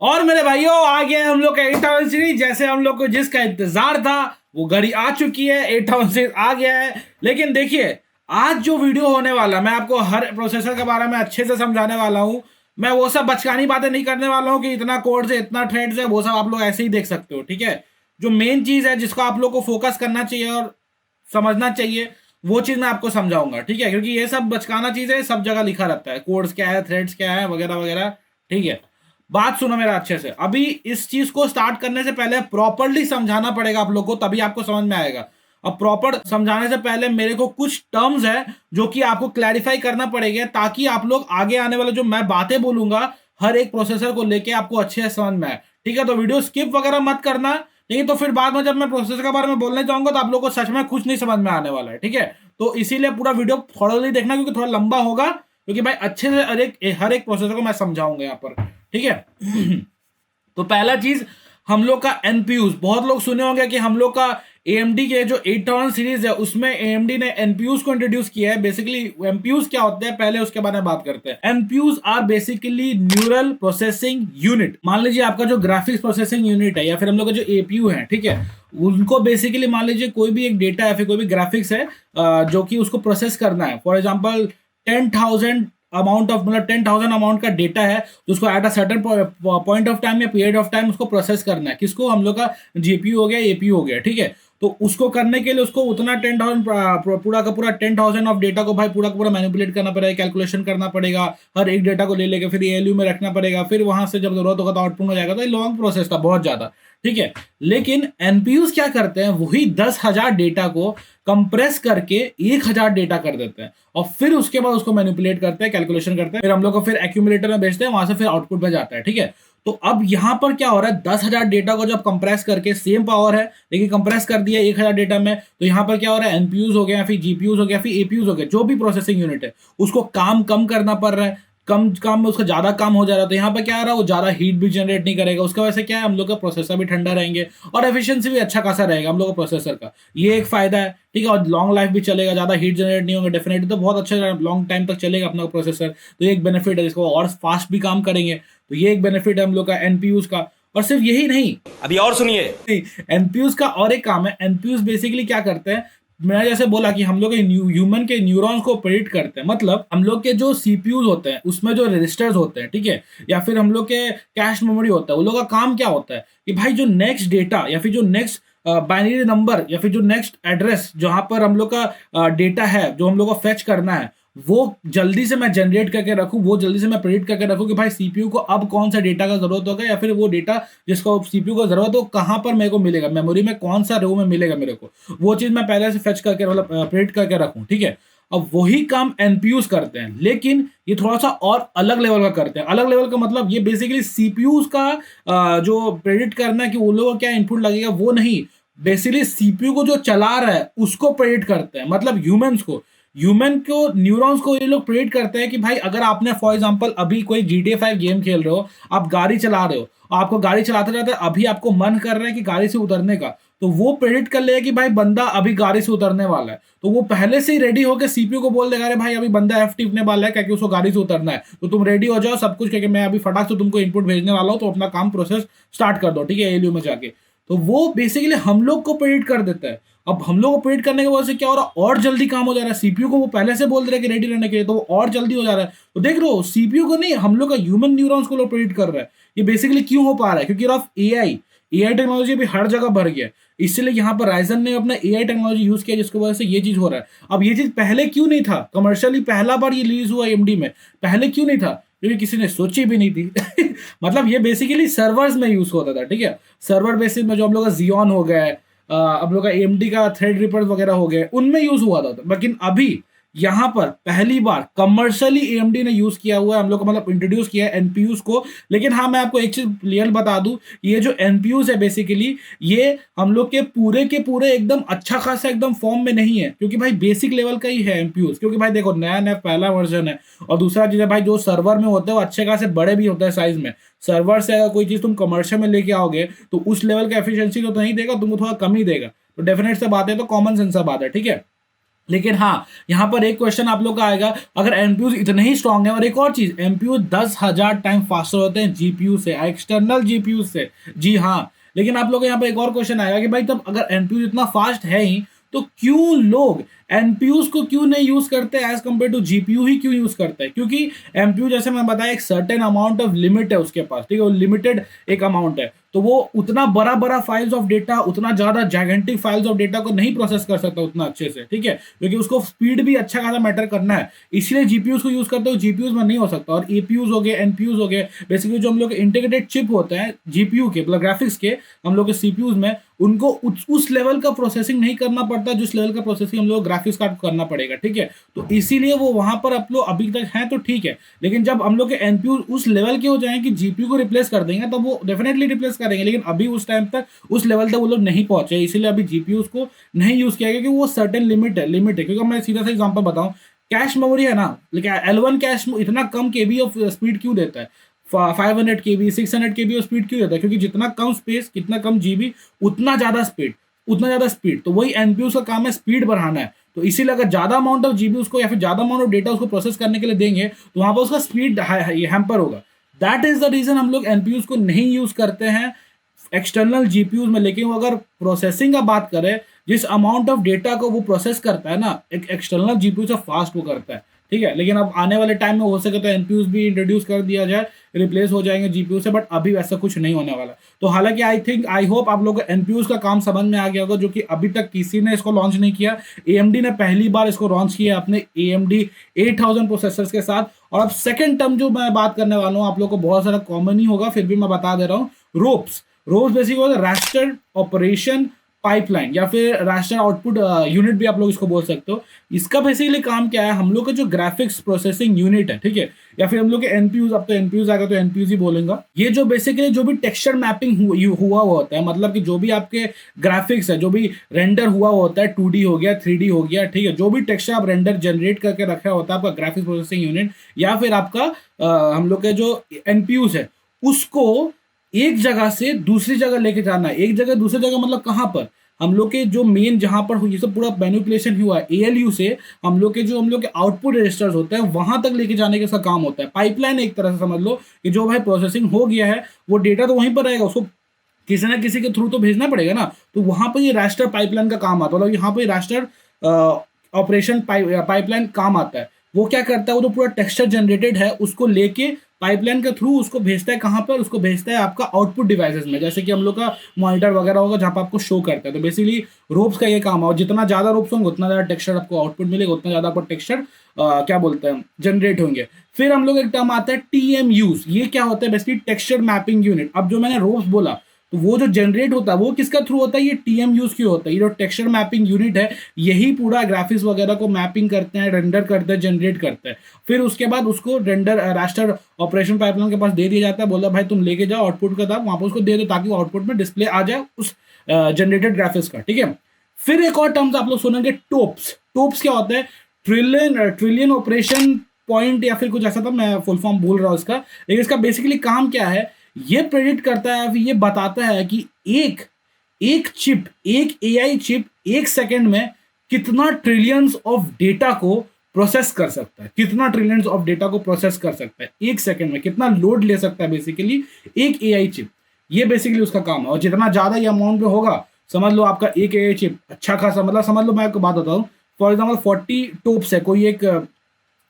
और मेरे भाइयों आ गया है हम लोग का 8000 सीरीज। जैसे हम लोग को जिसका इंतजार था वो घड़ी आ चुकी है, 8000 सीरीज आ गया है। लेकिन देखिए, आज जो वीडियो होने वाला, मैं आपको हर प्रोसेसर के बारे में अच्छे से समझाने वाला हूं। मैं वो सब बचकानी बातें नहीं करने वाला हूं कि इतना कोड से इतना थ्रेड्स है, वो सब आप लोग ऐसे ही देख सकते हो, ठीक है। जो मेन चीज है जिसको आप लोग को फोकस करना चाहिए और समझना चाहिए, वो चीज मैं आपको समझाऊंगा, ठीक है। क्योंकि ये सब बचकाना चीज है, सब जगह लिखा रहता है, कोड्स क्या है, थ्रेड्स क्या है, वगैरह वगैरह, ठीक है। बात सुनो मेरा अच्छे से। अभी इस चीज को स्टार्ट करने से पहले प्रॉपरली समझाना पड़ेगा आप लोग को, तभी आपको समझ में आएगा। अब प्रॉपर समझाने से पहले मेरे को कुछ टर्म्स है जो कि आपको क्लैरिफाई करना पड़ेगा, ताकि आप लोग आगे आने वाले जो मैं बातें बोलूंगा हर एक प्रोसेसर को लेके आपको अच्छे से समझ में आए, ठीक है। तो वीडियो स्किप वगैरह मत करना, नहीं तो फिर बाद में जब मैं प्रोसेसर के बारे में बोलने जाऊंगा तो आप लोग को सच में कुछ नहीं समझ में आने वाला है, ठीक है। तो इसीलिए पूरा वीडियो थोड़ा देखना, क्योंकि थोड़ा लंबा होगा, क्योंकि भाई अच्छे से हर एक प्रोसेसर को मैं समझाऊंगा यहाँ पर, ठीक है। तो पहला चीज, हम लोग का एनपीयूज। बहुत लोग सुने होंगे कि हम लोग का एएमडी के जो 8000 सीरीज है उसमें एएमडी ने एनपीयूज को इंट्रोड्यूस किया है। बेसिकली एनपीयूज क्या होते हैं, पहले उसके बारे में बात करते हैं। NPUs are basically neural processing unit. मान लीजिए आपका जो ग्राफिक्स प्रोसेसिंग यूनिट है, या फिर हम लोग का जो एपीयू है, ठीक है, उनको बेसिकली मान लीजिए कोई भी एक डेटा है, फिर कोई भी ग्राफिक्स है जो कि उसको प्रोसेस करना है। फॉर एग्जाम्पल 10,000 अमाउंट ऑफ, मतलब 10,000 अमाउंट का डेटा है, तो उसको at a certain point of time या पीरियड ऑफ टाइम उसको प्रोसेस करना है। किसको? हम लोग का जीपीयू हो गया, एपीयू हो गया, ठीक है। तो उसको करने के लिए उसको उतना 10,000 पूरा का पूरा 10,000 ऑफ डेटा को भाई पूरा का पूरा मैनिपुलेट करना पड़ेगा, कैलकुलेशन करना पड़ेगा, हर एक डेटा को ले लेके फिर एएलयू में रखना पड़ेगा, फिर वहां से जब जरूरत होगा तो आउटपुट हो जाएगा। तो ये लॉन्ग प्रोसेस था बहुत ज्यादा, ठीक है। लेकिन एनपीयूज क्या करते हैं, वही 10,000 डेटा को कंप्रेस करके 1,000 डेटा कर देते हैं, और फिर उसके बाद उसको मैनिपुलेट करते हैं, कैलकुलेशन करते हैं, फिर हम लोग को फिर एक्यूमुलेटर में भेजते हैं, वहां से फिर आउटपुट में जाता है, ठीक है। तो अब यहां पर क्या हो रहा है, 10,000 डेटा को जब कंप्रेस करके, सेम पावर है लेकिन कंप्रेस कर दिया 1,000 डेटा में, तो यहां पर क्या हो रहा है, एनपीयूज हो गया, फिर जीपीयूज हो गया, फिर एपीयूज हो गया, जो भी प्रोसेसिंग यूनिट है उसको काम कम करना पड़ रहा है। कम काम में उसका ज्यादा काम हो जा रहा है, तो यहाँ पर क्या आ रहा है, वो ज्यादा हीट भी जनरेट नहीं करेगा। उसका वजह से क्या है, हम लोग का प्रोसेसर भी ठंडा रहेंगे और एफिशिएंसी भी अच्छा खासा रहेगा हम लोग का प्रोसेसर का। ये एक फायदा है, ठीक है। और लॉन्ग लाइफ भी चलेगा, ज्यादा हीट जनरेट नहीं होगा, डेफिनेटली तो बहुत अच्छा लॉन्ग टाइम तक चलेगा अपना प्रोसेसर। तो ये एक बेनिफिट है, जिसको और फास्ट भी काम करेंगे, तो ये एक बेनिफिट है हम लोग का एनपीयूज का। और सिर्फ यही नहीं, अभी और सुनिए। एनपीयूज का और एक काम है। एनपीयूज बेसिकली क्या करते हैं, मैंने जैसे बोला कि हम लोग ह्यूमन के न्यूरॉन्स को प्रेडिक्ट करते हैं। मतलब हम लोग के जो सीपीयूज होते हैं उसमें जो रजिस्टर्स होते हैं, ठीक है, या फिर हम लोग के कैश मेमोरी होता है, उन लोग का काम क्या होता है कि भाई जो नेक्स्ट डेटा या फिर जो नेक्स्ट बाइनरी नंबर या फिर जो नेक्स्ट एड्रेस जहां पर हम लोग का डेटा है जो हम लोग को फेच करना है, वो जल्दी से मैं जनरेट करके रखूं, वो जल्दी से मैं प्रेडिक्ट करके रखूं कि भाई सीपीयू को अब कौन सा डेटा का जरूरत होगा, या फिर वो डेटा जिसको सीपीयू को जरूरत हो कहां पर मेरे को मिलेगा, मेमोरी में कौन सा रो में मिलेगा मेरे को, वो चीज मैं पहले से फेच करके, मतलब प्रेडिक्ट करके रखूं, ठीक है। अब वही काम एनपीयूज करते हैं, लेकिन ये थोड़ा सा और अलग लेवल का करते हैं। अलग लेवल का मतलब ये बेसिकली सीपीयूज का जो प्रेडिक्ट करना है कि वो लोगों को क्या इनपुट लगेगा वो नहीं, बेसिकली सीपीयू को जो चला रहा है उसको प्रेडिक्ट करते हैं। मतलब ह्यूमन को न्यूरॉन्स को ये लोग प्रेडिक्ट करते हैं कि भाई अगर आपने फॉर एग्जांपल अभी कोई GTA 5 गेम खेल रहे हो, आप गाड़ी चला रहे हो, आपको गाड़ी चलाते रहते अभी आपको मन कर रहा है कि गाड़ी से उतरने का, तो वो प्रेडिक्ट कर लेगा कि भाई बंदा अभी गाड़ी से उतरने वाला है, तो वो पहले से ही रेडी होकर सीपीयू को बोल देगा, अरे भाई अभी बंदा एफ टिपने वाला है क्योंकि उसको गाड़ी से उतरना है, तो तुम रेडी हो जाओ सब कुछ, क्योंकि मैं अभी फटाक से तुमको इनपुट भेजने वाला हूँ, तो अपना काम प्रोसेस स्टार्ट कर दो, ठीक है, एएलयू में जाके। तो वो बेसिकली हम लोग को प्रेडिक्ट कर देता है। अब हम लोग को प्रेडिक्ट करने की वजह से क्या हो रहा है, और जल्दी काम हो जा रहा है। सीपीयू को वो पहले से बोल दे रहा है कि रेडी रहने के लिए, तो वो और जल्दी हो जा रहा है। तो देख रहे हो, सीपीयू को नहीं, हम लोग का ह्यूमन न्यूरॉन्स को लोग प्रेडिक्ट कर रहा है। ये बेसिकली क्यों हो पा रहा है, क्योंकि ऑफ एआई टेक्नोलॉजी भी हर जगह बढ़ गया है, इसलिए यहाँ पर राइजन ने अपना एआई टेक्नोलॉजी यूज किया, जिसकी वजह से ये चीज हो रहा है। अब ये चीज पहले क्यों नहीं था, कमर्शियली पहला बार ये रिलीज हुआ एएमडी में, पहले क्यों नहीं था, क्योंकि किसी ने सोची भी नहीं थी। मतलब ये बेसिकली सर्वर्स में यूज होता था, ठीक है, सर्वर बेसिस में, जो हम लोग का जियोन हो गया है, हम लोग का एएमडी का थ्रेड रिपर वगैरह हो गए, उनमें यूज हुआ था। लेकिन अभी यहाँ पर पहली बार कमर्शियली एएमडी ने यूज किया हुआ है, हम लोग को मतलब इंट्रोड्यूस किया है एनपीयूज को। लेकिन हाँ, मैं आपको एक चीज क्लियर बता दूं, ये जो एनपीयूज है बेसिकली ये हम लोग के पूरे एकदम अच्छा खासा एकदम फॉर्म में नहीं है, क्योंकि भाई बेसिक लेवल का ही है एनपीयूज। क्योंकि भाई देखो, नया नया पहला वर्जन है, और दूसरा चीज है भाई, जो सर्वर में होते हैं वो अच्छे खासे बड़े भी होते हैं साइज में। सर्वर से अगर कोई चीज तुम कमर्शियल में लेके आओगे तो उस लेवल का एफिशिएंसी तो नहीं देगा, तुमको थोड़ा कम ही देगा। तो डेफिनेट सा बात है, तो कॉमन सेंस सा बात है, ठीक है। लेकिन हाँ, यहाँ पर एक क्वेश्चन आप लोग का आएगा, अगर एनपीयू इतने ही स्ट्रांग है, और एक और चीज, एनपीयू 10,000 टाइम फास्टर होते हैं जीपीयू से, एक्सटर्नल जीपीयू से। जी हाँ, लेकिन आप लोग को यहाँ पर एक और क्वेश्चन आएगा कि भाई तब अगर एनपीयू इतना फास्ट है ही, तो क्यों लोग एनपीयूज को क्यों नहीं यूज करते एज कंपेयर टू जीपीयू ही क्यों यूज करते हैं? क्योंकि एमपीयू जैसे मैं बताया एक सर्टेन अमाउंट ऑफ लिमिट है उसके पास, ठीक है, वो लिमिटेड एक अमाउंट है, तो वो उतना बड़ा बड़ा फाइल्स ऑफ डेटा, उतना ज्यादा जाइगेंटिक फाइल्स ऑफ डेटा को नहीं प्रोसेस कर सकता उतना अच्छे से, ठीक है, क्योंकि उसको स्पीड भी अच्छा खासा मैटर करना है, इसलिए जीपीयूज को यूज करते हो, जीपीयूज में नहीं हो सकता। और एपीयूज हो गए, एनपीयूज हो गए, बेसिकली जो हम लोग इंटीग्रेटेड चिप होते हैं जीपीयू के, मतलब ग्राफिक्स के, हम लोग के सीपीयूज में, उनको उस लेवल का प्रोसेसिंग नहीं करना पड़ता जिस लेवल का प्रोसेसिंग हम लोग ग्राफिक्स कार्ड करना पड़ेगा, ठीक है, तो इसीलिए वो वहां पर आप लोग अभी तक हैं तो ठीक है। लेकिन जब हम लोग के एनपीयू उस लेवल के हो जाएंगे कि जीपीयू को रिप्लेस कर देंगे, तब वो डेफिनेटली रिप्लेस करेंगे, लेकिन अभी उस टाइम तक उस लेवल तक वो लोग नहीं पहुंचे, इसीलिए अभी जीपीयू को नहीं यूज किया गया, क्योंकि वो सर्टेन लिमिट है। क्योंकि मैं सीधा सा एग्जांपल बताऊं, कैश मेमोरी है ना, लेकिन L1 कैश इतना कम केबी ऑफ स्पीड क्यों देता है, 500 केबी 600 केबी ऑफ स्पीड क्यों देता है? क्योंकि जितना कम स्पेस, कितना कम जीबी, उतना ज्यादा स्पीड, उतना ज्यादा स्पीड। तो वही एनपीयू का काम है, स्पीड बढ़ाना है। तो इसीलिए अगर ज्यादा अमाउंट ऑफ जीबी उसको या फिर ज्यादा अमाउंट ऑफ डेटा उसको प्रोसेस करने के लिए देंगे, तो वहां पर उसका स्पीड हैम्पर होगा। दैट इज द रीजन हम लोग एनपीयू को नहीं यूज करते हैं एक्सटर्नल जीपीयू में। लेकिन अगर प्रोसेसिंग का बात करें, जिस अमाउंट ऑफ डेटा को वो प्रोसेस करता है ना, एक एक्सटर्नल जीपीयू से फास्ट वो करता है, ठीक है। लेकिन अब आने वाले टाइम में हो सके तो एनपीयूज भी इंट्रोड्यूस कर दिया जाए, रिप्लेस हो जाएंगे जीपीयू से, बट अभी वैसा कुछ नहीं होने वाला। तो हालांकि आई होप आप लोगों को एनपीयूज का काम समझ में आ गया होगा, जो कि अभी तक किसी ने इसको लॉन्च नहीं किया। एएमडी ने पहली बार इसको लॉन्च किया अपने एएमडी 8000 प्रोसेसर्स के साथ। और अब सेकंड टर्म जो मैं बात करने वाला हूँ, आप लोग को बहुत सारा कॉमन ही होगा, फिर भी मैं बता दे रहा हूँ, रोप्स बेसिक होता है रास्टर ऑपरेशन पाइपलाइन, या फिर रास्टर आउटपुट यूनिट भी आप लोग इसको बोल सकते हो। इसका बेसिकली काम क्या है, हम लोग का जो ग्राफिक्स प्रोसेसिंग यूनिट है, ठीक है, या फिर हम लोग के एनपीयूज, अब तो एनपीयूज आएगा तो एनपीयूज ही बोलेंगे, ये जो बेसिकली जो भी टेक्सचर मैपिंग हुआ होता है, मतलब कि जो भी आपके ग्राफिक्स है, जो भी रेंडर हुआ होता है, 2D हो गया, 3D हो गया, ठीक है, जो भी टेक्सचर आप रेंडर जनरेट करके रखा होता है आपका ग्राफिक्स प्रोसेसिंग यूनिट, या फिर आपका हम लोग के जो एनपीयूज है, उसको एक जगह से दूसरी जगह लेके जाना है। एक जगह दूसरी जगह मतलब कहाँ पर, हम लोग के जो मेन जहां पर ये सब पूरा मैनिपुलेशन हुआ है एएलयू से, हम लोग के आउटपुट रजिस्टर्स होते हैं वहां तक लेके जाने का काम होता है। पाइपलाइन एक तरह से समझ लो कि जो भाई प्रोसेसिंग हो गया है, वो डेटा तो वहीं पर रहेगा, उसको किसी ना किसी के थ्रू तो भेजना पड़ेगा ना, तो वहां पर ये रास्टर पाइपलाइन का काम आता है। मतलब यहाँ पर रास्टर ऑपरेशन पाइपलाइन काम आता है। वो क्या करता है, वो जो पूरा टेक्सचर जनरेटेड है उसको लेके पाइपलाइन के थ्रू उसको भेजता है, कहाँ पर, उसको भेजता है आपका आउटपुट डिवाइसेस में, जैसे कि हम लोग का मॉनिटर वगैरह होगा जहाँ पर आपको शो करता है। तो बेसिकली रोप्स का ये काम है, और जितना ज़्यादा रोप्स होंगे उतना ज़्यादा टेक्सचर आपको आउटपुट मिलेगा, उतना ज़्यादा आपको टेक्सचर क्या बोलते हैं जनरेट होंगे। फिर हम लोग एक टर्म आता है टीएमयूज। ये क्या होता है, बेसिकली टेक्सचर मैपिंग यूनिट। अब जो मैंने रोप्स बोला, तो वो जो जनरेट होता है वो किसका थ्रू होता है, ये टीएमयूज की होता है। ये जो टेक्सचर मैपिंग यूनिट है, यही पूरा ग्राफिक्स वगैरह को मैपिंग करते हैं, रेंडर करते हैं, जनरेट करते हैं। फिर उसके बाद उसको रेंडर रास्टर ऑपरेशन पाइपलाइन के पास दे दिया जाता है, बोला भाई तुम लेके जाओ आउटपुट का दाब वहां पर उसको दे दो, ताकि आउटपुट में डिस्प्ले आ जाए उस जनरेटेड ग्राफिक्स का, ठीक है। फिर एक और टर्म्स आप लोग सुनेंगे, टोप्स क्या होता है, ट्रिलियन ऑपरेशन पॉइंट या फिर कुछ ऐसा था, मैं फुल फॉर्म भूल रहा हूँ इसका। लेकिन इसका बेसिकली काम क्या है, ये प्रेडिक्ट करता है, ये बताता है कि एक चिप, एक एआई चिप एक सेकंड में कितना ट्रिलियंस ऑफ डेटा को प्रोसेस कर सकता है, कितना ट्रिलियंस ऑफ डेटा को प्रोसेस कर सकता है एक सेकंड में, कितना लोड ले सकता है बेसिकली एक एआई चिप। ये बेसिकली उसका काम है। और जितना ज्यादा ये अमाउंट में होगा, समझ लो आपका एक एआई चिप अच्छा खासा, मतलब समझ लो मैं आपको बात बताऊं, फॉर एग्जाम्पल 40 टोप्स है कोई एक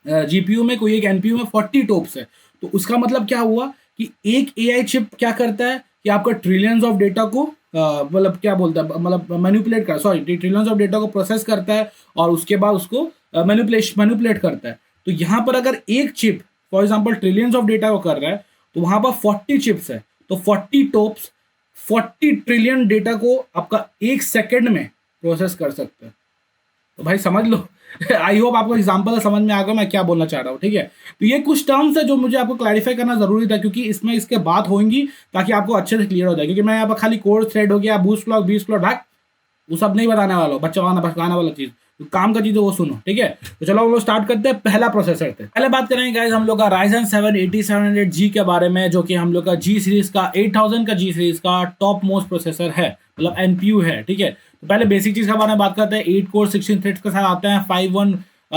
जीपीयू में, कोई एक एनपीयू में 40 टोप्स है, तो उसका मतलब क्या हुआ कि एक एआई चिप क्या करता है कि आपका ट्रिलियंस ऑफ डेटा को मतलब क्या बोलता है, मतलब मैनिपुलेट कर, सॉरी, ट्रिलियंस ऑफ डेटा को प्रोसेस करता है और उसके बाद उसको मैनिपुलेट करता है। तो यहाँ पर अगर एक chip for example trillions of data को कर रहा है, तो वहां पर 40 चिप्स है, तो 40 टोप्स 40 ट्रिलियन डेटा को आपका एक सेकंड में प्रोसेस कर सकता है। तो भाई समझ लो, आई होप आपको एग्जांपल समझ में आ गया मैं क्या बोलना चाह रहा हूँ, ठीक है। तो ये कुछ टर्म्स है जो मुझे आपको क्लैरिफाई करना जरूरी था, क्योंकि इसमें इसके बात होंगी ताकि आपको अच्छे से क्लियर हो जाए। क्योंकि मैं यहाँ पर खाली कोड थ्रेड हो गया, बूस्ट क्लॉक, बीस क्लॉक, भाग वो सब नहीं बताने वाला हूँ, बच्चा वाला चीज, तो काम का चीज वो सुनो, ठीक है। तो चलो हम लोग स्टार्ट करते हैं पहला प्रोसेसर थे। पहले बात करेंगे गाइस हम लोग का Ryzen 7 8700G के बारे में, जो कि हम लोग का जी सीरीज का 8000 का जी सीरीज का टॉप मोस्ट प्रोसेसर है, मतलब एनपीयू है, ठीक है। तो पहले बेसिक चीज के बारे में बात करते हैं। 8 कोर 16 थ्रेड्स के साथ आते हैं।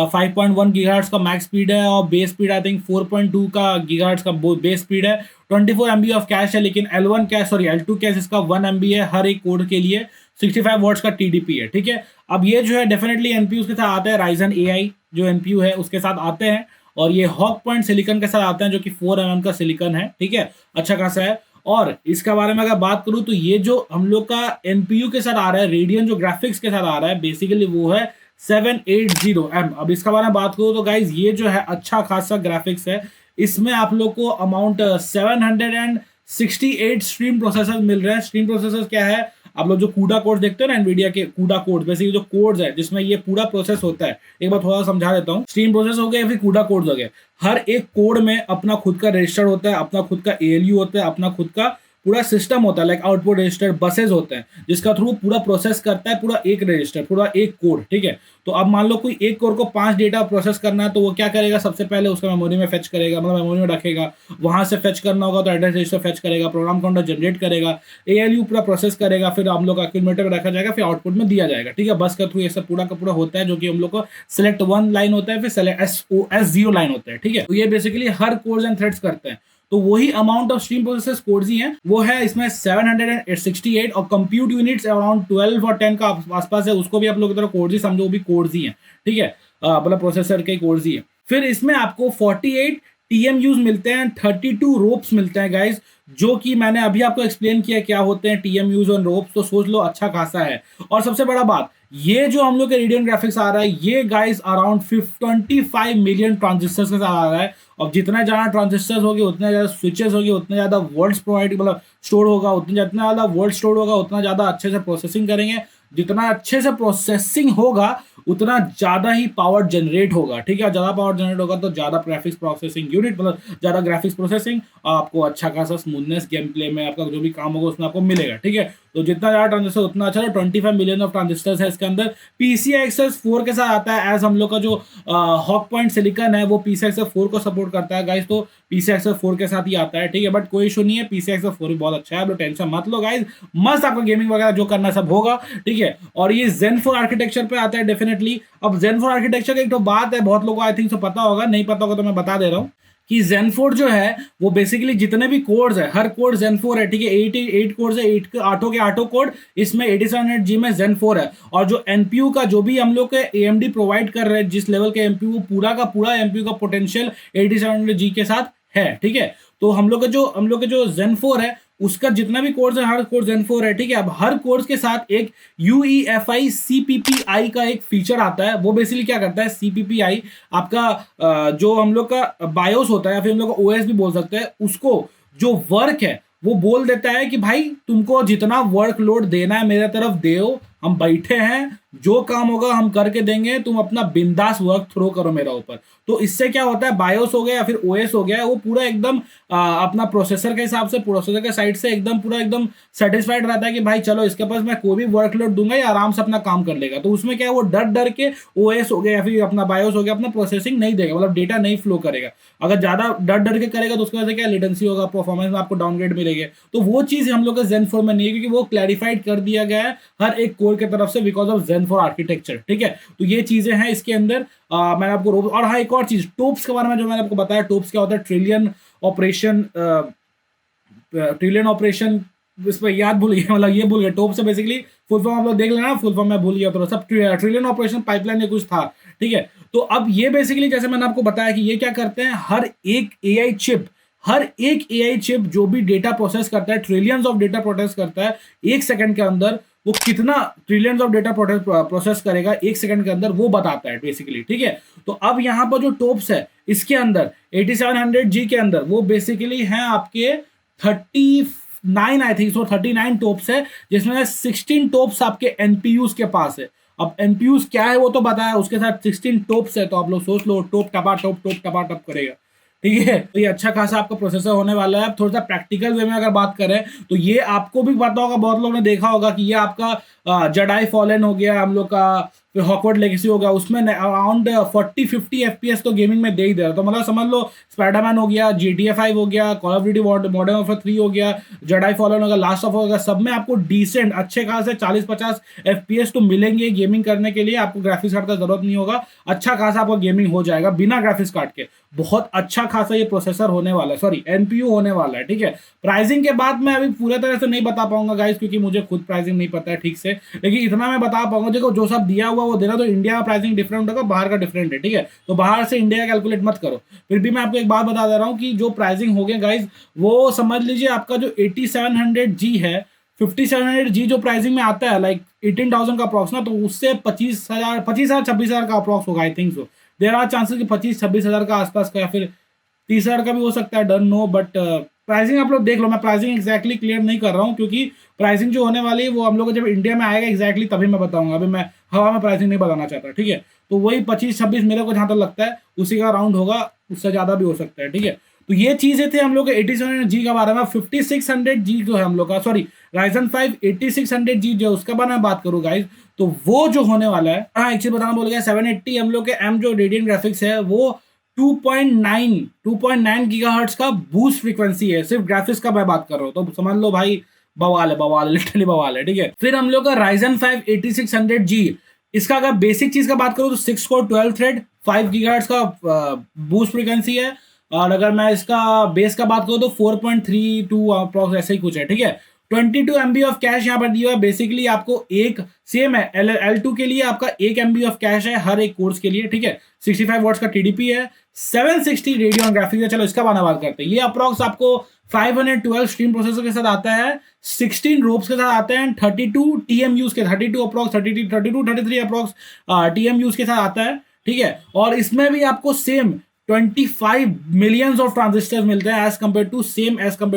5.1 गीगाहर्ट्ज का मैक्स स्पीड है और बेस स्पीड आई थिंक 4.2 का गीगाहर्ट्ज का बेस स्पीड है। 24 MB ऑफ कैश है, लेकिन L2 कैश इसका 1 MB है हर एक कोड के लिए। 65 वॉट्स का TDP है, ठीक है। अब ये जो है डेफिनेटली NPU के साथ आता है। Ryzen AI जो NPU है उसके साथ आते हैं, और ये हॉक पॉइंट सिलिकॉन के साथ आते हैं जो कि 4 mm का सिलिकॉन है, ठीक है, अच्छा खासा है। और इसका बारे में अगर बात करूं तो ये जो हम लोग का NPU के साथ आ रहा है, रेडियन जो ग्राफिक्स के साथ आ रहा है, बेसिकली वो है 780M। अब इसका बारे में बात करूं तो गाइज ये जो है अच्छा खासा ग्राफिक्स है। इसमें आप लोग को अमाउंट 768 स्ट्रीम प्रोसेसर मिल रहे हैं। स्ट्रीम प्रोसेसर क्या है, आप लोग जो कूडा कोड्स देखते हो ना, एनवीडिया के कूडा कोड्स, बेसिकली जो कोड्स है जिसमें ये पूरा प्रोसेस होता है। एक बार थोड़ा समझा देता हूँ। स्ट्रीम प्रोसेस हो गया या फिर कूडा कोड्स हो गए, हर एक कोड में अपना खुद का रजिस्टर होता है, अपना खुद का ALU होता है, अपना खुद का पूरा सिस्टम होता है, लाइक आउटपुट रजिस्टर, बसेस होते हैं जिसका थ्रू पूरा प्रोसेस करता है पूरा एक रजिस्टर, पूरा एक कोड, ठीक है। तो अब मान लो कोई एक कोड को 5 डेटा प्रोसेस करना है, तो वो क्या करेगा, सबसे पहले उसका मेमोरी में फेच करेगा, मतलब मेमोरी में रखेगा, वहां से फेच करना होगा तो एड्रेस रजिस्टर फेच करेगा, प्रोग्राम काउंटर जनरेट करेगा, ALU पूरा प्रोसेस करेगा, फिर हम लोग का एक्यूमुलेटर में रखा जाएगा, फिर आउटपुट में दिया जाएगा, ठीक है। बस का थ्रू ये सब पूरा का पूरा होता है, जो कि हम लोग को सेलेक्ट 1 लाइन होता है, फिर सेलेक्ट SOS0 लाइन होता है, ठीक है। तो ये बेसिकली हर कोड्स एंड थ्रेड्स करते हैं। तो वही amount of stream processors cores ही हैं, वो है इसमें 768 और कंप्यूट यूनिट्स अराउंड 12 और 10 का आसपास है। उसको भी आप लोग की तरह कोड्स ही समझो, वो भी कोड्स ही हैं, ठीक है, मतलब प्रोसेसर के कोड्स ही है। फिर इसमें आपको 48 TMUs मिलते हैं, 32 रोप्स मिलते हैं गाइज, जो कि मैंने अभी आपको एक्सप्लेन किया क्या होते हैं TMUs और रोप्स, तो सोच लो अच्छा खासा है। और सबसे बड़ा बात, ये जो हम लोग के रेडियन ग्राफिक्स आ रहा है, ये गाइस अराउंड 25 मिलियन ट्रांजिस्टर्स के साथ आ रहा है। और जितना ज़्यादा ट्रांजिस्टर्स होगी, उतने ज़्यादा स्विचेस होगी, उतने ज़्यादा वर्ड्स प्रोवाइड मतलब स्टोर होगा, जितना ज़्यादा वर्ड स्टोर होगा उतना ज़्यादा अच्छे से प्रोसेसिंग करेंगे। जितना अच्छे से प्रोसेसिंग होगा उतना ज़्यादा ही पावर जनरेट होगा, ठीक है। ज़्यादा पावर जनरेट होगा तो ज़्यादा ग्राफिक्स प्रोसेसिंग यूनिट, मतलब ज़्यादा ग्राफिक्स प्रोसेसिंग, आपको अच्छा खासा स्मूथनेस गेम प्ले में आपका जो भी काम होगा उसमें आपको मिलेगा, ठीक है। तो जितना ज़्यादा ट्रांजिस्टर उतना अच्छा। 25 मिलियन ऑफ ट्रांजिस्टर्स है इसके अंदर। PCI Express 4 के साथ आता है, एज हम लोग का जो हॉक पॉइंट सिलिकॉन है वो PCI Express 4 को सपोर्ट करता है गाइज, तो PCI Express 4 के साथ ही आता है, ठीक है। बट कोई इशू नहीं है, PCI Express 4 भी बहुत अच्छा है, आप लोग टेंशन मत लो गाइज, मस्त आपका गेमिंग वगैरह जो करना सब होगा, ठीक है। और ये Zen 4 आर्किटेक्चर पे आता है डेफिनेटली। अब Zen 4 आर्किटेक्चर की एक तो बात है, बहुत लोगों को आई थिंक पता होगा, नहीं पता होगा तो मैं बता दे रहा हूँ कि Zen 4 जो है वो बेसिकली जितने भी कोड्स है, हर कोड Zen 4 है, ठीक है। 8 कोड्स है, 8 के 8 कोड इसमें 8700G में Zen 4 है। और जो NPU का जो भी हम लोग के AMD प्रोवाइड कर रहे हैं, जिस लेवल के NPU, वो पूरा का पूरा NPU का पोटेंशियल 8700G के साथ है, ठीक है। तो हम लोग के जो Zen 4 है उसका जितना भी कोर्स है, हर कोर्स Zen 4 है, ठीक है। अब हर कोर्स के साथ एक UEFI CPPI का एक फीचर आता है। वो बेसिकली क्या करता है, CPPI आपका जो हम लोग का बायोस होता है या फिर हम लोग का OS भी बोल सकते हैं, उसको जो वर्क है वो बोल देता है कि भाई तुमको जितना वर्कलोड देना है मेरे तरफ दो, हम बैठे हैं, जो काम होगा हम करके देंगे, तुम अपना बिंदास वर्क थ्रो करो मेरा ऊपर। तो इससे क्या होता है, बायोस हो गया या फिर OS हो गया, वो पूरा एकदम अपना प्रोसेसर के हिसाब से, प्रोसेसर के साइड से एकदम पूरा एकदम सेटिस्फाइड रहता है कि भाई चलो इसके पास मैं कोई भी वर्कलोड दूंगा या आराम से अपना काम कर लेगा। तो उसमें क्या है, वो डर के OS हो गया या फिर अपना बायोस हो गया अपना प्रोसेसिंग नहीं देगा, मतलब डेटा नहीं फ्लो करेगा। अगर ज्यादा डर के करेगा तो उसकी वजह से क्या लेटेंसी होगा, परफॉर्मेंस में आपको डाउनग्रेड मिलेगा। तो वो चीज हम लोग का Zen 4 में नहीं है, क्योंकि वो क्लैरिफाइड कर दिया गया है हर एक कोर की तरफ से बिकॉज ऑफ Zen 4 आर्किटेक्चर, ठीक है। तो ये चीजें हैं इसके अंदर। मैंने आपको और हाँ एक और चीज, टोप्स के बारे में जो मैंने आपको बताया, टोप्स क्या होता है, ट्रिलियन ऑपरेशन, इस पर याद भूल गया, मतलब ये भूल गया। टोप से बेसिकली फुल फॉर्म आप लोग देख लेना, फुल फॉर्म मैं भूल गया, तो सब ट्रिलियन ऑपरेशन पाइपलाइन में कुछ था, ठीक है। तो अब ये बेसिकली जैसे मैंने आपको बताया कि ये क्या करते हैं, हर एक AI चिप जो भी डेटा प्रोसेस करता है, ट्रिलियंस ऑफ डेटा प्रोसेस करता है एक सेकंड के अंदर, वो कितना ट्रिलियंस ऑफ डेटा प्रोसेस करेगा एक सेकंड के अंदर, वो बताता है बेसिकली, ठीक है। तो अब यहाँ पर जो टोप्स है इसके अंदर 8700G के अंदर वो बेसिकली हैं आपके 39 आई थिंक, 39 टोप्स है, जिसमें 16 टोप्स आपके NPUs के पास है। अब NPUs क्या है वो तो बताया, उसके साथ 16 टोप्स है, तो आप लोग सोच लो टोप टपा टप करेगा, ठीक है। तो ये अच्छा खासा आपका प्रोसेसर होने वाला है। अब थोड़ा सा प्रैक्टिकल वे में अगर बात करें तो ये आपको भी पता होगा, बहुत लोगों ने देखा होगा कि ये आपका जडाई फॉलन हो गया हम लोग का, फिर हॉकवर्ड लेगेसी हो गया, उसमें अराउंड 40-50 FPS तो गेमिंग में दे ही दे रहा। तो मतलब समझ लो स्पाइडरमैन हो गया, GTA 5 हो गया, call of duty modern warfare 3 हो गया, जडाई फॉलन हो गया, लास्ट ऑफ हो गया, सब में आपको डिसेंट अच्छे खासे 40-50 FPS तो मिलेंगे गेमिंग करने के लिए। आपको ग्राफिक्स कार्ड का जरूरत नहीं होगा, अच्छा खासा आपको गेमिंग हो जाएगा बिना ग्राफिक्स कार्ड के। बहुत अच्छा खासा ये प्रोसेसर होने वाला है, सॉरी एनपीयू होने वाला है, ठीक है। प्राइसिंग के बाद मैं अभी पूरे तरह से नहीं बता पाऊंगा गाइस, क्योंकि मुझे खुद प्राइसिंग नहीं पता है ठीक से, लेकिन इतना मैं बता पाऊंगा। देखो जो सब दिया हुआ वो दे रहा, तो इंडिया का प्राइसिंग डिफरेंट होगा, बाहर का डिफरेंट है, ठीक है। तो बाहर से इंडिया का कैलकुलेट मत करो। फिर भी मैं आपको एक बात बता दे रहा हूँ कि जो प्राइसिंग हो गया गाइस, वो समझ लीजिए आपका जो 8700G है, 5700G जो प्राइसिंग में आता है, लाइक 18,000 का अप्रॉक्स ना, तो उससे 25,000 का अप्रॉक्स होगा, I think so. There are chances कि 25-26 हज़ार का आसपास का, या फिर 30,000 का भी हो सकता है, डन नो। बट प्राइसिंग आप लोग देख लो, मैं प्राइसिंग एक्जैक्टली क्लियर नहीं कर रहा हूँ, क्योंकि प्राइसिंग जो होने वाली है वो हम लोग को जब इंडिया में आएगा एक्जैक्टली तभी मैं बताऊंगा। अभी मैं हवा में प्राइसिंग नहीं बताना चाहता, ठीक है। तो वही 25-26 मेरे को जहाँ तक लगता है उसी का राउंड होगा, उससे ज़्यादा भी हो सकता है, ठीक है। तो ये चीज़ें थे हम लोग के 8700G का बारे में। 5600G जो है हम लोग का, सॉरी Ryzen 5 8600G जो उसका बारे में बात करूँ गाइज, तो वो जो होने वाला है, हाँ एक चीज बताना बोल गया, 780 हम लोग के एम जो रेडियन ग्राफिक्स है वो 2.9 गीगाहर्ट्ज का बूस्ट फ्रीक्वेंसी है। सिर्फ ग्राफिक्स का मैं बात कर रहा हूँ, तो समझ लो भाई बवाल है, बवाल लिटरली बवाल है, ठीक है। फिर हम लोग का Ryzen 5 8600G, इसका अगर बेसिक चीज का बात करूँ तो 6 कोर 12 थ्रेड 5 गीगाहर्ट्ज का बूस्ट फ्रीक्वेंसी है। और अगर मैं इसका बेस का बात करूँ तो 4.32 अप्रॉक्स ऐसे ही कुछ है, ठीक है। 22 MB ऑफ कैश यहाँ पर दिया है। बेसिकली आपको एक सेम है, L2 के लिए आपका 1 MB ऑफ कैश है हर एक कोर्स के लिए, ठीक है। 65 वॉट्स का TDP है, 760 रेडियन ग्राफिक्स है। चलो इसका बात करते हैं। ये अप्रॉक्स आपको 512 स्ट्रीम प्रोसेसर के साथ आता है, 16 रोप्स के साथ आता है, 32 TMUs के 32 अप्रॉक्स 33 अप्रॉक्स TMUs के साथ आता है, ठीक है। और इसमें भी आपको सेम 25 मिलियंस ऑफ ट्रांजिस्टर्स मिलते हैं एज कम्पेयर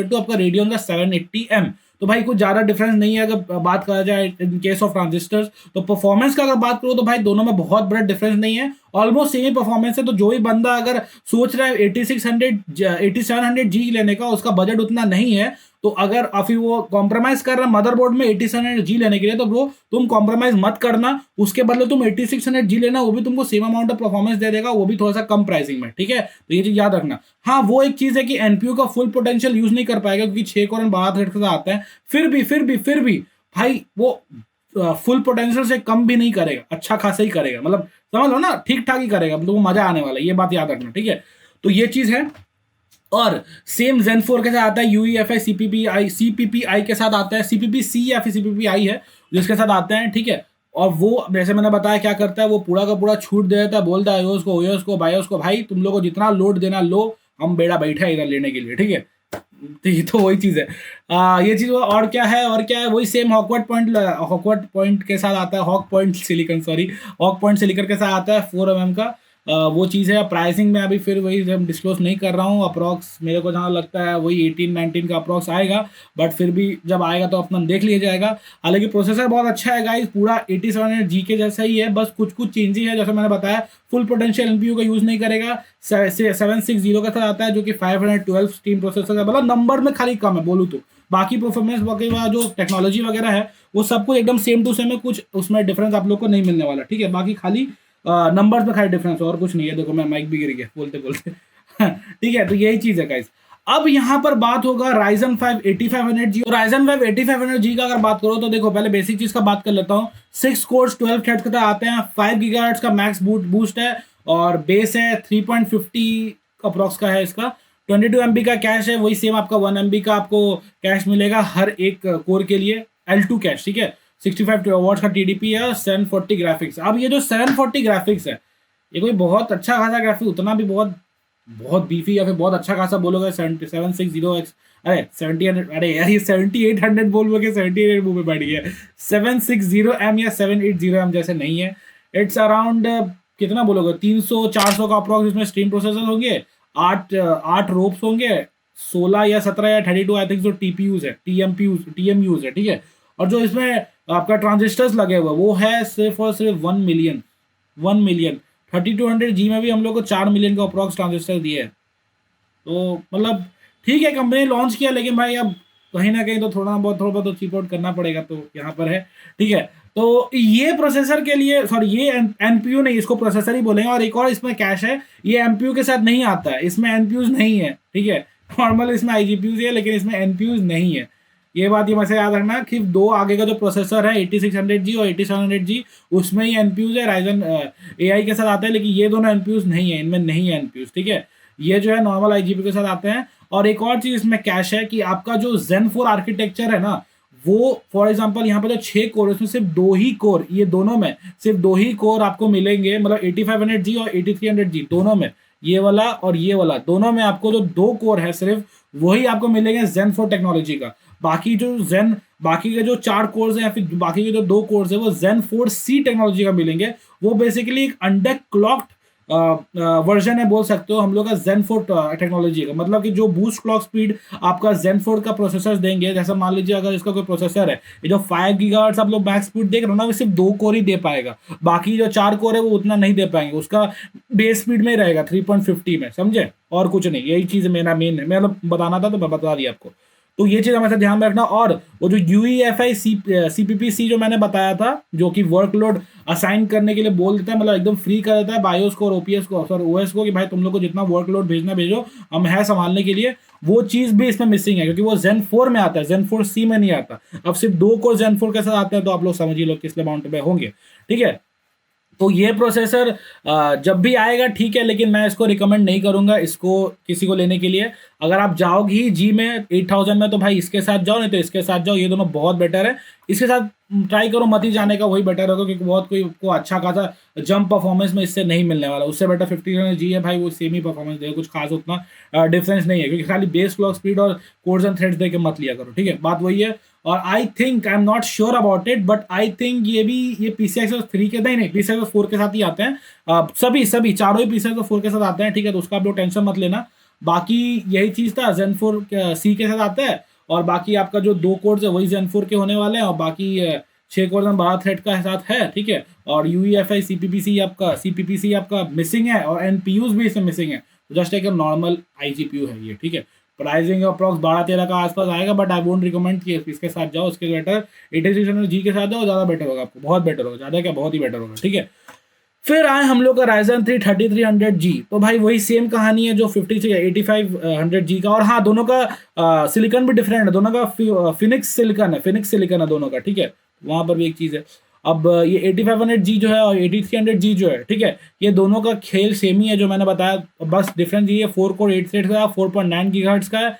टू आपका रेडियन का 780M। तो भाई कुछ ज़्यादा डिफरेंस नहीं है अगर बात करा जाए इन केस ऑफ ट्रांजिस्टर्स। तो परफॉर्मेंस का अगर बात करो तो भाई दोनों में बहुत बड़ा डिफरेंस नहीं है, ऑलमोस्ट सेम ही परफॉर्मेंस है। तो जो भी बंदा अगर सोच रहा है 8700G लेने का, उसका बजट उतना नहीं है, तो अगर फिर वो कॉम्प्रोमाइज कर रहा है मदरबोर्ड में 8700G लेने के लिए, तो ब्रो तुम कॉम्प्रोमाइज मत करना, उसके बदले तुम 8600G लेना, वो भी तुमको सेम अमाउंट ऑफ परफॉर्मेंस दे देगा, वो भी थोड़ा सा कम प्राइसिंग में, ठीक है। तो ये चीज याद रखना। हाँ वो एक चीज है कि एनपीयू का फुल पोटेंशियल यूज नहीं कर पाएगा, क्योंकि 6 कोर 12 थ्रेड के साथ आता है। फिर भी भाई वो फुल पोटेंशियल से कम भी नहीं करेगा, अच्छा खासा ही करेगा, मतलब समझ लो ना, ठीक ठाक ही करेगा, मतलब वो मजा आने वाला है, ये बात याद रखना, ठीक है। तो ये चीज है। और सेम Zen 4 के साथ आता है, UEFI CPPI के साथ आता है, CPPC या फिर CPPI है जिसके साथ आते हैं, ठीक है। और वो जैसे मैंने बताया क्या करता है, वो पूरा का पूरा छूट दे देता है, बोलता है ओएस को बायोस को, भाई तुम लोगों को जितना लोड देना लो, हम बेड़ा बैठा है इधर लेने के लिए, ठीक है। तो ये तो वही चीज़ है। ये चीज़ और क्या है वही सेम हॉकवर्ड पॉइंट के साथ आता है, हॉक पॉइंट सिलिकन के साथ आता है 4mm का। वो चीज़ है। प्राइसिंग में अभी फिर वही हम डिस्क्लोज नहीं कर रहा हूँ, अप्रॉक्स मेरे को जहाँ लगता है वही 18-19 का अप्रॉक्स आएगा, बट फिर भी जब आएगा तो अपना देख लिया जाएगा। हालांकि प्रोसेसर बहुत अच्छा है गाइस, पूरा 8700G के जैसा ही है, बस कुछ चेंजेस है जैसे मैंने बताया। फुल पोटेंशियल एनपीयू का यूज़ नहीं करेगा, 760 के साथ आता है जो कि 512 स्टीम प्रोसेसर है, मतलब नंबर में खाली कम है बोलूँ तो। बाकी परफॉर्मेंस वगैरह जो टेक्नोलॉजी वगैरह है वो सब कुछ एकदम सेम टू सेम है, कुछ उसमें डिफरेंस आप लोग को नहीं मिलने वाला, ठीक है। बाकी खाली नंबर्स में खाली डिफरेंस और कुछ नहीं है। देखो मैं माइक भी गिर गया बोलते ठीक है। तो यही चीज़ है गाइस। अब यहाँ पर बात होगा Ryzen 5 8500G और Ryzen 5 8500G का अगर बात करो तो देखो पहले बेसिक चीज़ का बात कर लेता हूँ। 6 कोर्स 12 थ्रेड्स के साथ आते हैं, 5 गीगाहर्ट्ज का मैक्स बूस्ट है और बेस है 3.50 अप्रॉक्स का है इसका। 22 MB का कैश है, वही सेम आपका 1 MB का आपको कैश मिलेगा हर एक कोर के लिए, L2 कैश, ठीक है। 65 वॉट्स का TDP है और 740 ग्राफिक्स। अब ये जो 740 ग्राफिक्स है ये कोई बहुत अच्छा खासा ग्राफिक्स, उतना भी बहुत बीफी या फिर बहुत अच्छा खासा बोलोगे 760X, अरे 70, अरे यार ये 7800 बोल के 78 मुंह में बैठ गया। 760M या 780M जैसे नहीं है। इट्स अराउंड कितना बोलोगे 300-400 का अप्रॉक्स इसमें स्ट्रीम प्रोसेसर होंगे, 8 रोप्स होंगे, 16 या 17 या 32 आई थिंक जो TPUs है, TMUs है, ठीक है। और जो इसमें आपका ट्रांजिस्टर्स लगे हुए वो है सिर्फ और सिर्फ 1 मिलियन। 3200G में भी हम लोग को 4 मिलियन का अप्रॉक्स ट्रांजिस्टर दिए है, तो मतलब ठीक है, कंपनी लॉन्च किया, लेकिन भाई अब कहीं ना कहीं तो थोड़ा बहुत तो चीप आउट करना पड़ेगा, तो यहाँ पर है। ठीक है, तो ये प्रोसेसर के लिए, सॉरी ये एनपीयू नहीं, इसको प्रोसेसर ही बोलेंगे। और एक और इसमें कैश है, ये एनपीयू के साथ नहीं आता है, इसमें एनपीयूज नहीं है। ठीक है, नॉर्मल इसमें आईजीपीयूज है, लेकिन इसमें एनपीयूज नहीं है। ये बात ये वैसे याद रखना कि दो आगे का जो प्रोसेसर है 8600G और 8700G, उसमें ही एनपीयूज है, राइजन एआई के साथ आता है, लेकिन ये दोनों एनपीयूज नहीं है, इनमें नहीं है एनपीयूज। ठीक है, ये जो है नॉर्मल आईजीपी के साथ आते हैं। और एक और चीज इसमें कैश है कि आपका जो Zen 4 आर्किटेक्चर है ना, वो फॉर एग्जांपल यहाँ पे जो 6 कोर, उसमें सिर्फ 2 ही कोर, ये दोनों में सिर्फ 2 ही कोर आपको मिलेंगे, मतलब 8500G और 8300G दोनों में, ये वाला और ये वाला दोनों में आपको जो 2 कोर है सिर्फ वही आपको मिलेंगे Zen 4 टेक्नोलॉजी का। बाकी के जो 4 कोर्स हैं या फिर बाकी के जो 2 कोर्स है वो Zen 4C टेक्नोलॉजी का मिलेंगे। वो बेसिकली एक अंडर क्लॉक्ड वर्जन है बोल सकते हो हम लोग का Zen 4 टेक्नोलॉजी का। मतलब कि जो बूस्ट क्लॉक स्पीड आपका Zen 4 का प्रोसेसर देंगे, जैसे मान लीजिए अगर इसका कोई प्रोसेसर है, ये जो 5 गीगाहर्ट्ज आप लोग मैक्स स्पीड देख रहे हो ना, वो सिर्फ 2 कोर ही दे पाएगा, बाकी जो 4 कोर है वो उतना नहीं दे पाएंगे, उसका बेस स्पीड में रहेगा 3.50 में, समझे, और कुछ नहीं। यही चीज मेरा मेन है, मैं बताना था तो मैं बता दिया आपको। तो ये चीज हमेशा ध्यान में रखना। और वो जो UEFI CPPC जो मैंने बताया था, जो कि वर्कलोड असाइन करने के लिए बोल देता है, मतलब एकदम फ्री कर देता है बायोस को और ओपीएस को, सॉरी ओएस को, कि भाई तुम लोग को जितना वर्कलोड भेजना भेजो, हम है संभालने के लिए। वो चीज भी इसमें मिसिंग है, क्योंकि वो Zen 4 में आता है, Zen 4C में नहीं आता। अब सिर्फ 2 कोर Zen 4 के साथ आते हैं, तो आप लोग समझ ही लो किस अमाउंट में होंगे। ठीक है, तो ये प्रोसेसर जब भी आएगा ठीक है, लेकिन मैं इसको रिकमेंड नहीं करूंगा इसको किसी को लेने के लिए। अगर आप जाओगे ही जी में 8000 में, तो भाई इसके साथ जाओ, नहीं तो इसके साथ जाओ, ये दोनों बहुत बेटर है। इसके साथ ट्राई करो मत ही जाने का, वही बेटर होगा, क्योंकि बहुत कोई को अच्छा खासा जंप परफॉर्मेंस में इससे नहीं मिलने वाला। उससे बेटर 50G है भाई, वो सेम ही परफॉर्मेंस देगा, कुछ खास उतना डिफरेंस नहीं है, क्योंकि खाली बेस क्लॉक स्पीड और कोर्स एंड थ्रेड्स दे के मत लिया करो। ठीक है, बात वही है। और I think, I am not sure about it, but I think ये PCI Express 3 के नहीं PCI Express 4 के साथ ही आते हैं। सभी चारों ही PCI Express 4 के साथ आते हैं। ठीक है, तो उसका आप लोग टेंशन मत लेना। बाकी यही चीज था, Zen 4C के साथ आता है, और बाकी आपका जो 2 कोर्स है वही Zen 4 के होने वाले हैं, और बाकी 6 कोर्स में 12 थ्रेड का साथ है। ठीक है, और UEFI CPPC आपका मिसिंग है, और NPUs भी इसमें मिसिंग है। तो जस्ट एक नॉर्मल IGPU है ये। ठीक है, प्राइसिंग अप्रॉक्स 12-13 का आसपास आएगा, बट आई वोंट रिकमेंड कि इसके साथ जाओ, उसके बेटर 8600G के साथ जाओ, ज़्यादा बेटर होगा आपको, बहुत बेटर होगा, ज़्यादा क्या बहुत ही बेटर होगा। ठीक है, फिर आए हम लोग का Ryzen 3 3300G। तो भाई वही सेम कहानी है जो 8500G का। और हाँ, दोनों का सिलिकॉन भी डिफरेंट है, दोनों का फिनिक्स सिलिकॉन है दोनों का। ठीक है, वहाँ पर भी एक चीज़ है। अब ये 8500G जो है और 8300G जो है, ठीक है, ये दोनों का खेल सेम ही है जो मैंने बताया, बस डिफरेंस ये 4 कोर 8 थ्रेड का 4.9 गीगाहर्ट्ज का है,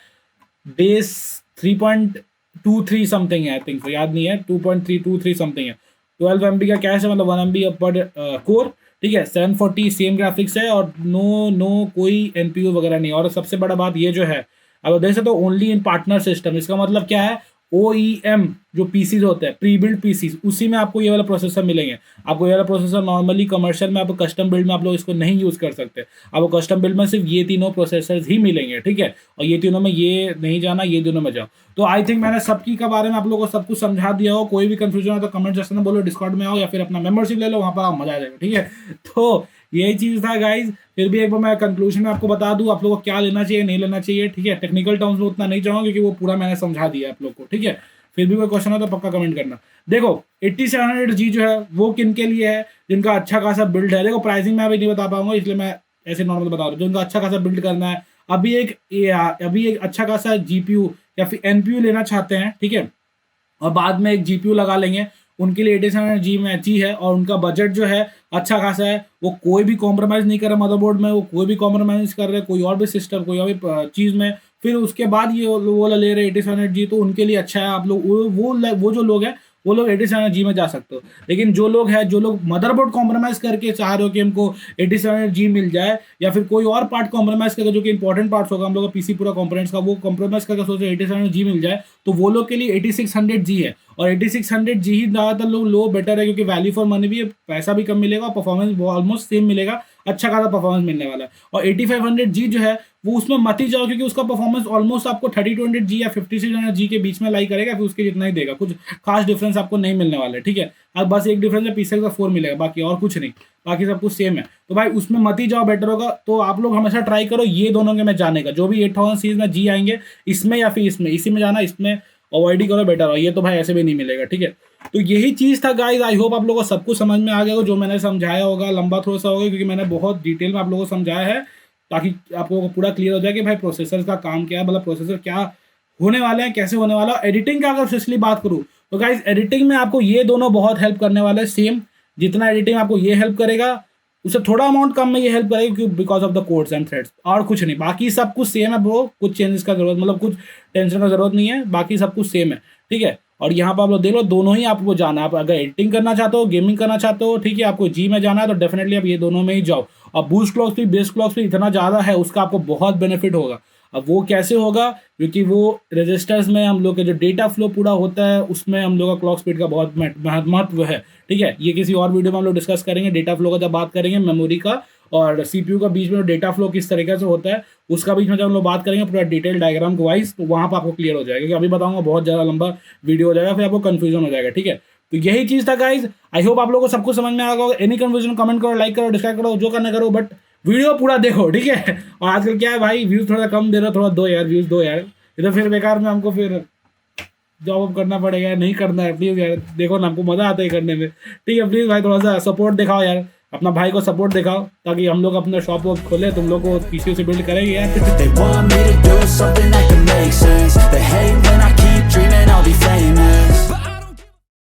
बेस 3.23 समथिंग है, आई थिंक, तो याद नहीं है, 2.323 समथिंग है। 12 MB का कैश है, मतलब 1 MB पर कोर। ठीक है, 740 सेम ग्राफिक्स है, और नो कोई NPU वगैरह नहीं। और सबसे बड़ा बात ये जो है, अब देख सकते हो ओनली इन पार्टनर सिस्टम, इसका मतलब क्या है, OEM जो पीसीज होते हैं, प्री बिल्ड पीसीज, उसी में आपको ये वाला प्रोसेसर मिलेंगे। आपको ये वाला प्रोसेसर नॉर्मली कमर्शियल में, आपको कस्टम बिल्ड में आप लोग इसको नहीं यूज़ कर सकते। आपको कस्टम बिल्ड में सिर्फ ये तीनों प्रोसेसर्स ही मिलेंगे। ठीक है, और ये तीनों में ये नहीं जाना, ये दोनों में जाओ। तो आई थिंक मैंने सबकी के बारे में आप लोगों को सब कुछ समझा दिया हो। कोई भी कंफ्यूजन हो तो कमेंट सेक्शन में बोलो, डिस्कॉर्ड में आओ, या फिर अपना मेंबरशिप ले लो, वहाँ पर आप मजा आ जाएगा। ठीक है, तो यही चीज़ था गाइज। फिर भी एक बार मैं कंक्लूजन में आपको बता दूं आप लोगों को क्या लेना चाहिए, नहीं लेना चाहिए। ठीक है, टेक्निकल टर्म्स में उतना नहीं चाहूँगा, क्योंकि वो पूरा मैंने समझा दिया आप लोग को। ठीक है, फिर भी कोई क्वेश्चन हो तो पक्का कमेंट करना। देखो 8700G जो है वो किन के लिए है, जिनका अच्छा खासा बिल्ड है। देखो प्राइसिंग मैं अभी नहीं बता पाऊंगा, इसलिए मैं ऐसे नॉर्मल बता रहा हूँ। जिनका अच्छा खासा बिल्ड करना है, अभी एक अच्छा खासा GPU या फिर NPU लेना चाहते हैं, ठीक है, और बाद में एक GPU लगा लेंगे, उनके लिए 8700G में अच्छी है। और उनका बजट जो है अच्छा खासा है, वो कोई भी कॉम्प्रोमाइज़ नहीं कर रहा मदरबोर्ड में, वो कोई भी कॉम्प्रोमाइज़ कर रहे, कोई और भी सिस्टम, कोई और भी चीज़ में। फिर उसके बाद ये वो ले रहे 8700G, तो उनके लिए अच्छा है। आप लोग वो जो लोग हैं, वो लोग 8700G में जा सकते हो। लेकिन जो लोग मदरबोर्ड कॉम्प्रोमाइज़ करके चाह रहे हो कि हमको 8700G मिल जाए, या फिर कोई और पार्ट कॉम्प्रोमाइज़ करके, जो कि इंपॉर्टेंट पार्ट्स होगा हम लोग का पीसी पूरा कंपोनेंट्स का, वो कॉम्प्रोमाइज़ करके सोच रहे 8700G मिल जाए, तो वो लोग के लिए 8600G है। और 8600G ही ज़्यादातर लोग लो बेटर है, क्योंकि वैल्यू फॉर मनी भी है, पैसा भी कम मिलेगा, और परफॉर्मेंस ऑलमोस्ट सेम मिलेगा, अच्छा खासा परफॉर्मेंस मिलने वाला है। और 8500G जो है वो उसमें मत ही जाओ, क्योंकि उसका परफॉर्मेंस ऑलमोस्ट आपको 3200G या 5600G के बीच में लाई करेगा, फिर उसके जितना ही देगा, कुछ खास डिफरेंस आपको नहीं मिलने वाला है। ठीक है, अब बस एक डिफरेंस है, पिक्सल का 4 मिलेगा, बाकी और कुछ नहीं, बाकी सब कुछ सेम है। तो भाई उसमें मत ही जाओ, बेटर होगा। तो आप लोग हमेशा ट्राई करो ये दोनों के में जाने का, जो भी 8000 सीरीज में जी आएंगे इसमें या फिर इसमें, इसी में जाना, इसमें अवॉइड ही करो, बेटर हो। ये तो भाई ऐसे भी नहीं मिलेगा, ठीक है। तो यही चीज़ था गाइज, आई होप आप लोगों को सब कुछ समझ में आ गया होगा, जो मैंने समझाया होगा। लंबा थोड़ा सा होगा क्योंकि मैंने बहुत डिटेल में आप लोगों को समझाया है, ताकि आप लोगों को पूरा क्लियर हो जाए कि भाई प्रोसेसर का काम क्या है, मतलब प्रोसेसर क्या होने वाले हैं, कैसे होने वाला है। एडिटिंग का अगर स्पेशली बात करूँ तो गाइज एडिटिंग में आपको ये दोनों बहुत हेल्प करने वाले हैं। सेम जितना एडिटिंग आपको ये हेल्प करेगा, उससे थोड़ा अमाउंट कम में ये हेल्प करेगी, क्योंकि because of the codes and threads, और कुछ नहीं। बाकी सब कुछ सेम है ब्रो, कुछ चेंजेस का जरूरत, मतलब कुछ टेंशन का जरूरत नहीं है, बाकी सब कुछ सेम है, ठीक है। और यहाँ पर आप लोग देख लो, दोनों ही आपको जाना है। आप अगर एडिटिंग करना चाहते हो, गेमिंग करना चाहते हो, ठीक है, आपको जी में जाना है, तो डेफिनेटली आप ये दोनों में ही जाओ। अब boost clock speed, base clock speed इतना ज़्यादा है, उसका आपको बहुत बेनिफिट होगा। अब वो कैसे होगा, क्योंकि वो रजिस्टर्स में हम लोग के जो डेटा फ्लो पूरा होता है, उसमें हम लोग का क्लॉक स्पीड का बहुत महत्व है, ठीक है। ये किसी और वीडियो में हम लोग डिस्कस करेंगे, डेटा फ्लो का जब बात करेंगे, मेमोरी का और सीपीयू का बीच में डेटा फ्लो किस तरीके से होता है, उसका बीच में जब हम लोग बात करेंगे पूरा डिटेल डायग्राम को वाइज, तो वहाँ पर आपको क्लियर हो जाएगा। क्योंकि अभी बताऊंगा बहुत ज़्यादा लंबा वीडियो हो जाएगा, फिर आपको कन्फ्यूजन हो जाएगा, ठीक है। तो यही चीज़ था गाइज, आई होप आप लोगों को सब कुछ समझ में आ गया। एनी कन्फ्यूजन कमेंट करो, लाइक करो, डिस्लाइक करो, जो करना करो, बट वीडियो पूरा देखो, ठीक है। और आजकल क्या है भाई, व्यूज़ थोड़ा कम दे रहा, थोड़ा दो यार, व्यूज़ दो यार, ये तो फिर बेकार में हमको फिर जॉब करना पड़ेगा, नहीं करना है। प्लीज़ यार देखो ना, हमको मज़ा आता है करने में, ठीक है। प्लीज़ भाई थोड़ा सा सपोर्ट दिखाओ यार, अपना भाई को सपोर्ट दिखाओ, ताकि हम लोग अपना शॉप वॉप खोले, तुम लोग को पीसी से बिल्ड करेंगे यार।